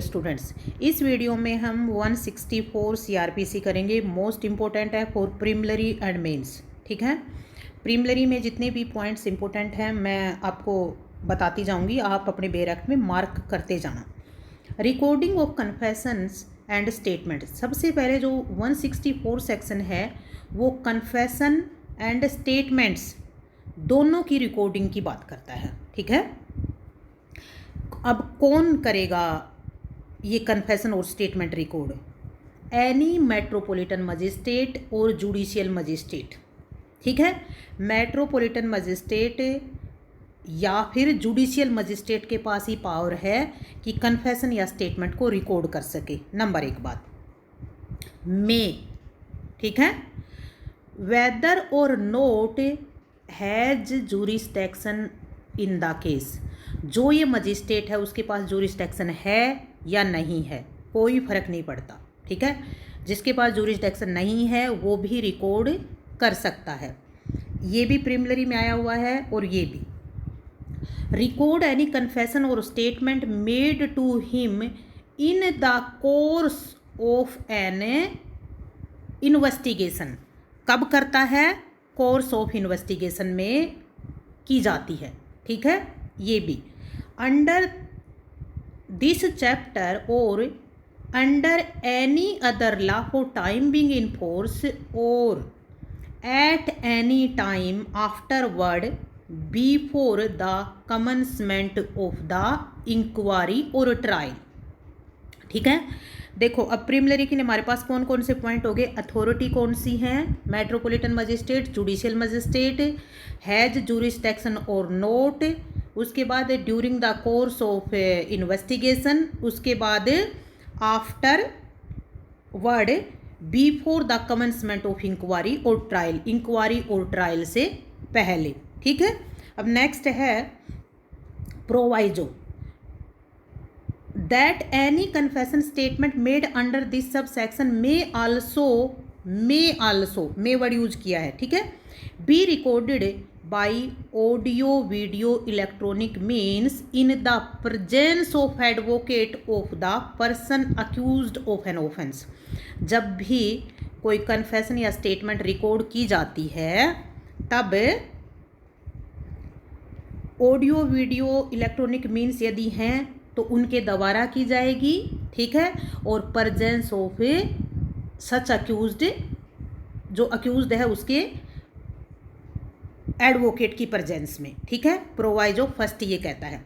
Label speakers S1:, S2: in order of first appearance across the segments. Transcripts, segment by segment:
S1: Students, इस video में हम 164 सीआरपीसी करेंगे। मोस्ट इम्पोर्टेंट है फॉर प्रीलिमिनरी एंड मेंस। ठीक है, प्रीलिमिनरी में जितने भी पॉइंट्स इम्पोर्टेंट हैं मैं आपको बताती जाऊंगी, आप अपने बेरैक्ट में मार्क करते जाना। Recording of confessions and statement. सबसे पहले जो 164 सेक्शन है वो कन्फेशन एंड स्टेटमेंट्स दोनों की रिकॉर्डिंग की बात करता है। ठीक है, अब कौन करेगा ये confession or statement record? Any metropolitan magistrate और जुडिशियल मजिस्ट्रेट। ठीक है, मेट्रोपॉलिटन मजिस्ट्रेट या फिर जुडिशियल मजिस्ट्रेट के पास ही पावर है कि कन्फेशन या स्टेटमेंट को रिकॉर्ड कर सके। नंबर एक बात, में, ठीक है, वेदर और note has jurisdiction in the case. जो ये मजिस्ट्रेट है उसके पास जुरिस्डिक्शन है या नहीं है, कोई फर्क नहीं पड़ता। ठीक है, जिसके पास जुरिस्डिक्शन नहीं है वो भी रिकॉर्ड कर सकता है। ये भी प्रीलिमिनरी में आया हुआ है और ये भी। Record any confession or statement made to him in the course of an investigation. कब करता है? कोर्स ऑफ इन्वेस्टिगेशन में की जाती है। ठीक है, ये भी under this chapter or under any other law for time being in force or at any time afterward before the commencement of the inquiry और ट्रायल। ठीक है, देखो अब प्रीलिमिनरी के लिए हमारे पास कौन कौन से पॉइंट हो गए। अथॉरिटी कौन सी है? Metropolitan magistrate, judicial magistrate, has jurisdiction और नोट। उसके बाद during the course of investigation. उसके बाद afterward before the commencement of inquiry और ट्रायल। इंक्वायरी और ट्रायल से पहले। ठीक है, अब नेक्स्ट है proviso that any confession statement made under this subsection may also may word use किया है। ठीक है, be recorded by audio video electronic means in the presence of advocate of the person accused of an offense। जब भी कोई confession या statement record की जाती है तब ऑडियो वीडियो इलेक्ट्रॉनिक मीन्स यदि हैं तो उनके द्वारा की जाएगी। ठीक है, और प्रेजेंस ऑफ सच अक्यूज्ड, जो अक्यूज्ड है उसके एडवोकेट की प्रेजेंस में। ठीक है, प्रोवाइजो फर्स्ट ये कहता है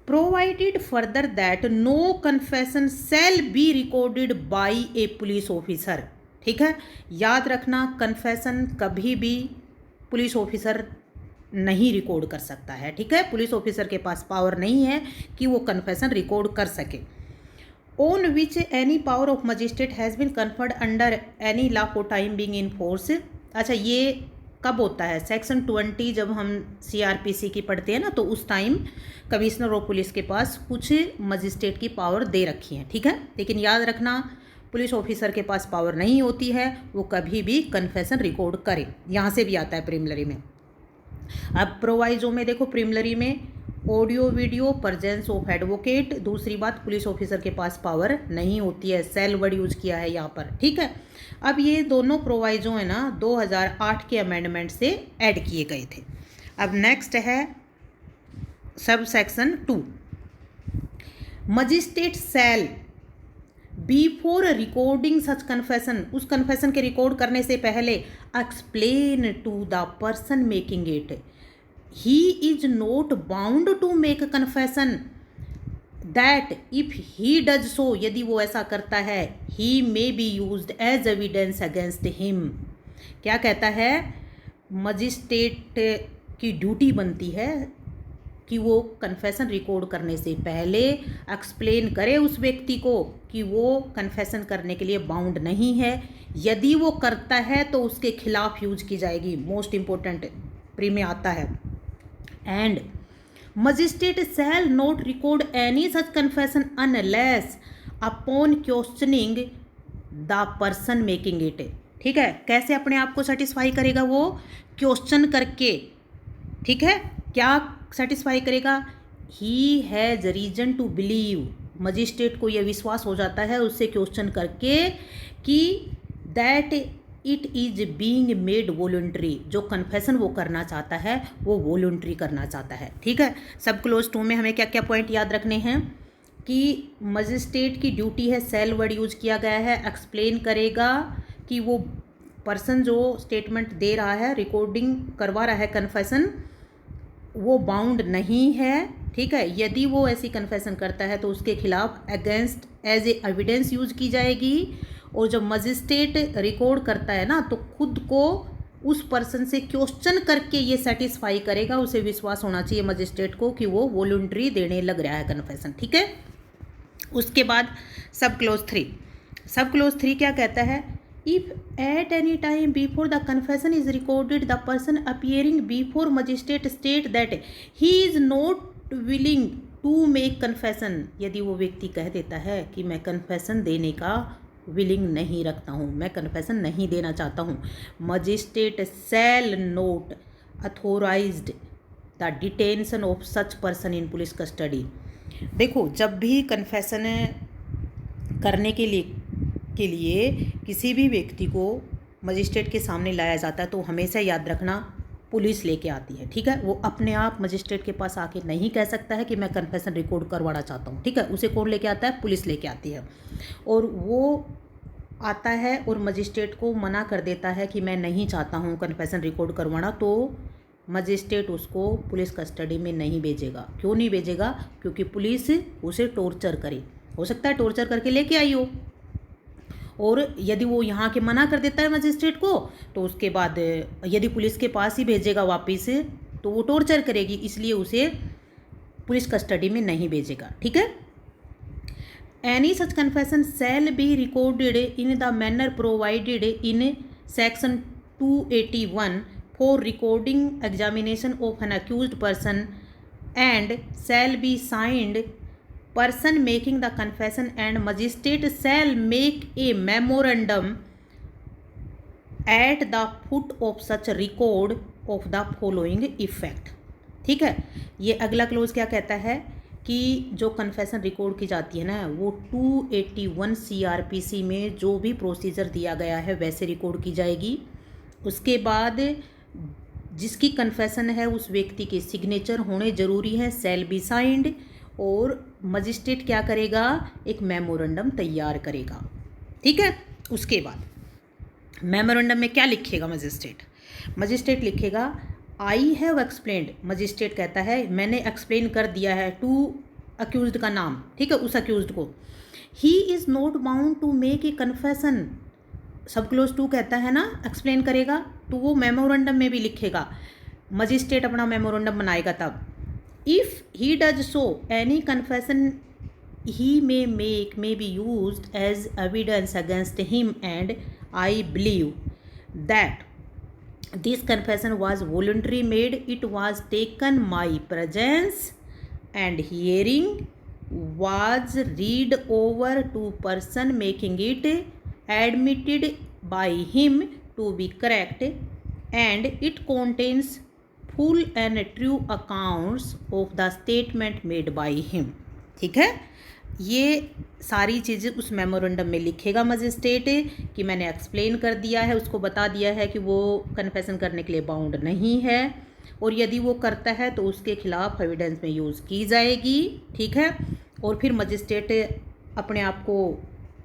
S1: provided further that no confession shall be recorded by a police officer. ठीक है, याद रखना कन्फेशन कभी भी पुलिस ऑफिसर नहीं रिकॉर्ड कर सकता है। ठीक है, पुलिस ऑफिसर के पास पावर नहीं है कि वो कन्फेशन रिकॉर्ड कर सके। On which any power of magistrate has been conferred under any law for time being in force. अच्छा, ये कब होता है? सेक्शन 20 जब हम सीआरपीसी की पढ़ते हैं ना, तो उस टाइम कमिश्नर ऑफ पुलिस के पास कुछ मजिस्ट्रेट की पावर दे रखी है। ठीक है, लेकिन याद रखना पुलिस ऑफिसर के पास पावर नहीं होती है वो कभी भी कन्फेशन रिकॉर्ड करे। यहाँ से भी आता है प्रीलिमिनरी में। अब प्रोवाइजो में देखो, प्रीलिमिनरी में audio video presence of advocate. दूसरी बात, पुलिस ऑफिसर के पास पावर नहीं होती है, सेल वर्ड यूज किया है यहाँ पर। ठीक है, अब ये दोनों प्रोवाइजो है ना 2008 के अमेंडमेंट से ऐड किए गए थे। अब नेक्स्ट है sub section 2, magistrate shall before recording such confession. उस कन्फेशन के रिकॉर्ड करने से पहले explain to the person making it he is not bound to make confession that if he does so, यदि वो ऐसा करता है, he may be used as evidence against him. क्या कहता है? मजिस्ट्रेट की ड्यूटी बनती है कि वो कन्फेशन रिकॉर्ड करने से पहले एक्सप्लेन करे उस व्यक्ति को कि वो कन्फेशन करने के लिए बाउंड नहीं है। यदि वो करता है तो उसके खिलाफ यूज की जाएगी। मोस्ट इम्पोर्टेंट प्री में आता है। And magistrate shall not record any such confession unless upon questioning the person making it. ठीक है, कैसे अपने आप को सेटिस्फाई करेगा? वो क्वेश्चन करके। ठीक है, क्या सेटिस्फाई करेगा? He has reason to believe magistrate को यह विश्वास हो जाता है उससे क्वेश्चन करके कि that it is being made voluntary, जो कन्फेशन वो करना चाहता है वो वॉलंटरी करना चाहता है। ठीक है, सब क्लोज 2 में हमें क्या क्या पॉइंट याद रखने हैं कि मजिस्ट्रेट की ड्यूटी है, सेल वर्ड यूज किया गया है, एक्सप्लेन करेगा कि वो पर्सन जो स्टेटमेंट दे रहा है, रिकॉर्डिंग करवा रहा है कन्फेशन, वो बाउंड नहीं है। ठीक है, यदि वो ऐसी कन्फेशन करता है तो उसके खिलाफ against as a evidence use की जाएगी। और जब मजिस्ट्रेट रिकॉर्ड करता है ना तो खुद को उस पर्सन से क्वेश्चन करके ये सेटिस्फाई करेगा, उसे विश्वास होना चाहिए मजिस्ट्रेट को कि वो वॉलंटरी देने लग रहा है कन्फेशन। ठीक है, उसके बाद सब क्लोज 3, सब क्लोज 3 क्या कहता है, if at any time before the confession is recorded the person appearing before magistrate state that he is not willing to make confession, यदि वो व्यक्ति कह देता है कि मैं कन्फेशन देने का विलिंग नहीं रखता हूँ, मैं कन्फेशन नहीं देना चाहता हूँ, magistrate shall not authorized the detention of such person in police custody. देखो, जब भी कन्फेशन करने के लिए किसी भी व्यक्ति को मजिस्ट्रेट के सामने लाया जाता है तो हमेशा याद रखना पुलिस लेके आती है। ठीक है, वो अपने आप मजिस्ट्रेट के पास आके नहीं कह सकता है कि मैं कन्फेशन रिकॉर्ड करवाना चाहता हूँ। ठीक है, उसे कौन लेके आता है, पुलिस लेके आती है। और वो आता है और मजिस्ट्रेट को मना कर देता है कि मैं नहीं चाहता हूँ कन्फेशन रिकॉर्ड करवाना, तो मजिस्ट्रेट उसको पुलिस कस्टडी में नहीं भेजेगा। क्यों नहीं भेजेगा, क्योंकि पुलिस उसे टॉर्चर करे, हो सकता है टॉर्चर करके लेके आई हो। और यदि वो यहाँ के मना कर देता है मजिस्ट्रेट को तो उसके बाद यदि पुलिस के पास ही भेजेगा वापस तो वो टॉर्चर करेगी, इसलिए उसे पुलिस कस्टडी में नहीं भेजेगा। ठीक है, any such confession shall be recorded in the manner provided in section 281 for recording examination of an accused person and shall be signed person making the confession and magistrate shall make a memorandum at the foot of such record of the following effect। ठीक है, ये अगला close क्या कहता है कि जो confession record की जाती है ना वो 281 CRPC में जो भी प्रोसीजर दिया गया है वैसे रिकॉर्ड की जाएगी। उसके बाद जिसकी कन्फेशन है उस व्यक्ति के सिग्नेचर होने ज़रूरी है, शैल बी साइंड, और मजिस्ट्रेट क्या करेगा, एक मेमोरेंडम तैयार करेगा। ठीक है, उसके बाद मेमोरेंडम में क्या लिखेगा मजिस्ट्रेट लिखेगा आई हैव एक्सप्लेन्ड, मजिस्ट्रेट कहता है मैंने एक्सप्लेन कर दिया है टू अक्यूज्ड का नाम। ठीक है, उस अक्यूज्ड को, he is not bound to make a confession, sub clause 2 कहता है ना एक्सप्लेन करेगा, तो वो मेमोरेंडम में भी लिखेगा, मजिस्ट्रेट अपना मेमोरेंडम बनाएगा तब। If he does so, any confession he may make may be used as evidence against him, and I believe that this confession was voluntary made. It was taken my presence and hearing was read over to person making it, admitted by him to be correct, and it contains full and true accounts of the statement made by him। ठीक है, ये सारी चीज़ें उस memorandum में लिखेगा magistrate कि मैंने एक्सप्लेन कर दिया है, उसको बता दिया है कि वो कन्फेशन करने के लिए बाउंड नहीं है, और यदि वो करता है तो उसके खिलाफ एविडेंस में यूज़ की जाएगी। ठीक है, और फिर मजिस्ट्रेट अपने आप को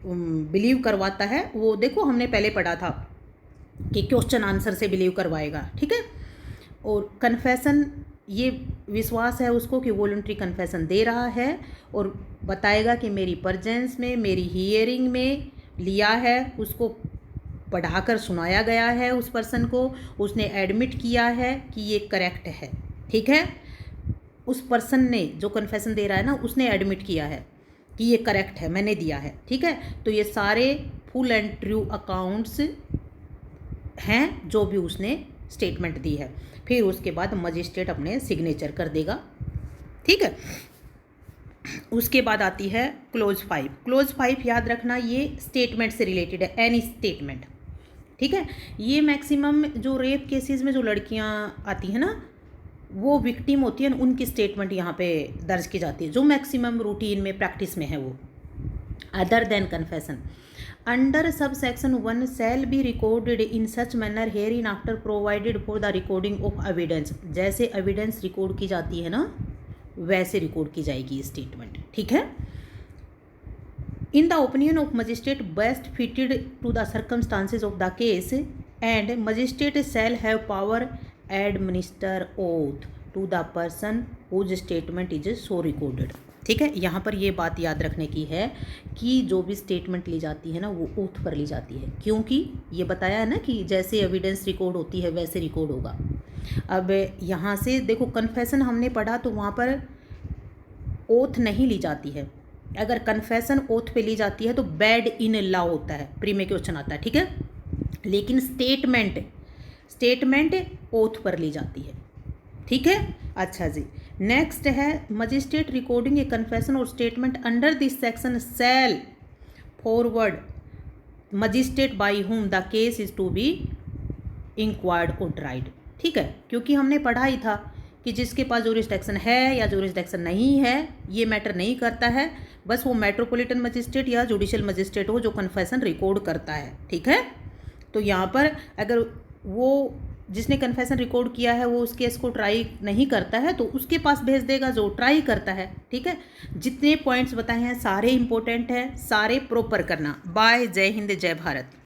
S1: बिलीव करवाता है, वो देखो हमने पहले पढ़ा था कि क्वेश्चन आंसर से बिलीव करवाएगा। ठीक है, और कन्फेशन ये विश्वास है उसको कि वॉलंटरी कन्फेशन दे रहा है, और बताएगा कि मेरी प्रेजेंस में, मेरी हियरिंग में लिया है, उसको पढ़ाकर सुनाया गया है उस पर्सन को, उसने एडमिट किया है कि ये करेक्ट है। ठीक है, उस पर्सन ने जो कन्फेशन दे रहा है ना उसने एडमिट किया है कि ये करेक्ट है, मैंने दिया है। ठीक है, तो ये सारे फुल एंड ट्रू अकाउंट्स हैं जो भी उसने स्टेटमेंट दी है। फिर उसके बाद मजिस्ट्रेट अपने सिग्नेचर कर देगा। ठीक है, उसके बाद आती है क्लोज 5। क्लोज 5 याद रखना ये स्टेटमेंट से रिलेटेड है, एनी स्टेटमेंट। ठीक है, ये मैक्सिमम जो रेप केसेस में जो लड़कियां आती हैं ना वो विक्टिम होती है उनकी स्टेटमेंट यहाँ पे दर्ज की जाती है, जो मैक्सिमम रूटीन में प्रैक्टिस में है वो। Other than confession under sub section 1 shell be recorded in such manner here in after provided for the recording of evidence. जैसे एविडेंस रिकॉर्ड की जाती है ना वैसे रिकॉर्ड की जाएगी स्टेटमेंट, ठीक है। In the opinion of magistrate best fitted to the circumstances of the case and magistrate shall have power administer oath to the person whose statement is so recorded. ठीक है, यहाँ पर ये बात याद रखने की है कि जो भी स्टेटमेंट ली जाती है ना वो ओथ पर ली जाती है, क्योंकि ये बताया है ना कि जैसे एविडेंस रिकॉर्ड होती है वैसे रिकॉर्ड होगा। अब यहाँ से देखो कन्फेशन हमने पढ़ा तो वहाँ पर ओथ नहीं ली जाती है। अगर कन्फेशन ओथ पे ली जाती है तो बैड इन लॉ होता है, प्री में क्वेश्चन आता है, ठीक है। लेकिन स्टेटमेंट ओथ पर ली जाती है, ठीक है। अच्छा जी, नेक्स्ट है magistrate recording a confession or statement under this section shall forward magistrate by whom the case is to be inquired or tried. ठीक है, क्योंकि हमने पढ़ा ही था कि जिसके पास जुरिसडिक्शन है या जुरिसडिक्शन नहीं है ये मैटर नहीं करता है, बस वो मेट्रोपॉलिटन मजिस्ट्रेट या जुडिशियल मजिस्ट्रेट हो जो कन्फेशन रिकॉर्ड करता है, ठीक है। तो यहाँ पर अगर वो जिसने कन्फेशन रिकॉर्ड किया है वो उस केस को ट्राई नहीं करता है तो उसके पास भेज देगा जो ट्राई करता है, ठीक है। जितने पॉइंट्स बताए हैं सारे इंपॉर्टेंट हैं, सारे प्रॉपर करना। बाय, जय हिंद, जय भारत।